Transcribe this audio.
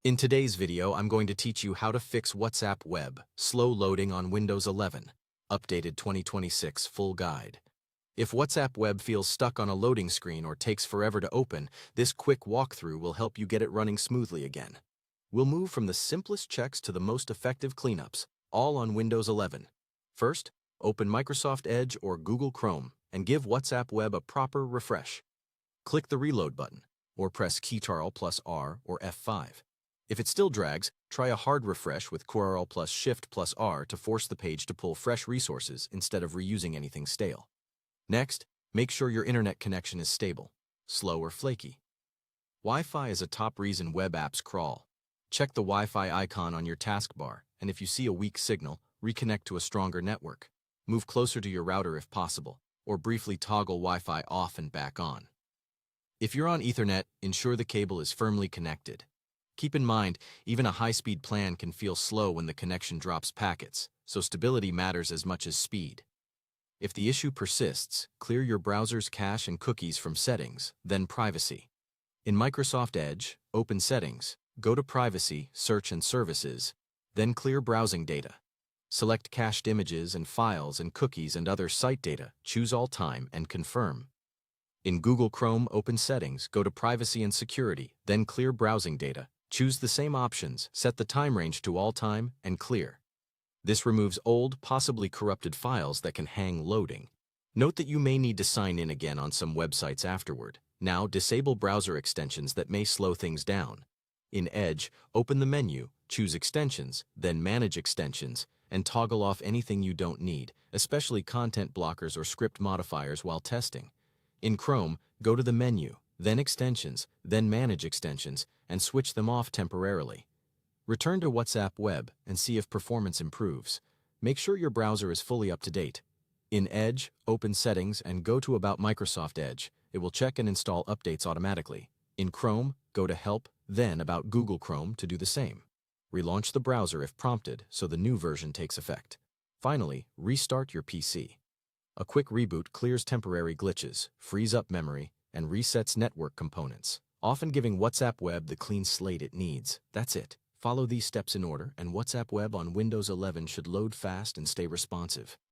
In today's video, I'm going to teach you how to fix WhatsApp Web, slow loading on Windows 11, updated 2026 full guide. If WhatsApp Web feels stuck on a loading screen or takes forever to open, this quick walkthrough will help you get it running smoothly again. We'll move from the simplest checks to the most effective cleanups, all on Windows 11. First, open Microsoft Edge or Google Chrome and give WhatsApp Web a proper refresh. Click the Reload button, or press Ctrl plus R or F5. If it still drags, try a hard refresh with Ctrl plus Shift plus R to force the page to pull fresh resources instead of reusing anything stale. Next, make sure your internet connection is stable, slow or flaky. Wi-Fi is a top reason web apps crawl. Check the Wi-Fi icon on your taskbar, and if you see a weak signal, reconnect to a stronger network. Move closer to your router if possible, or briefly toggle Wi-Fi off and back on. If you're on Ethernet, ensure the cable is firmly connected. Keep in mind, even a high-speed plan can feel slow when the connection drops packets, so stability matters as much as speed. If the issue persists, clear your browser's cache and cookies from Settings, then Privacy. In Microsoft Edge, open Settings, go to Privacy, Search and Services, then clear browsing data. Select cached images and files and cookies and other site data, choose All Time and confirm. In Google Chrome, open Settings, go to Privacy and Security, then clear browsing data. Choose the same options, set the time range to all time, and clear. This removes old, possibly corrupted files that can hang loading. Note that you may need to sign in again on some websites afterward. Now, disable browser extensions that may slow things down. In Edge, open the menu, choose Extensions, then Manage Extensions, and toggle off anything you don't need, especially content blockers or script modifiers while testing. In Chrome, go to the menu, then Extensions, then Manage Extensions, and switch them off temporarily. Return to WhatsApp Web and see if performance improves. Make sure your browser is fully up to date. In Edge, open Settings and go to About Microsoft Edge. It will check and install updates automatically. In Chrome, go to Help, then About Google Chrome to do the same. Relaunch the browser if prompted so the new version takes effect. Finally, restart your PC. A quick reboot clears temporary glitches, frees up memory, and resets network components, often giving WhatsApp Web the clean slate it needs. That's it. Follow these steps in order, and WhatsApp Web on Windows 11 should load fast and stay responsive.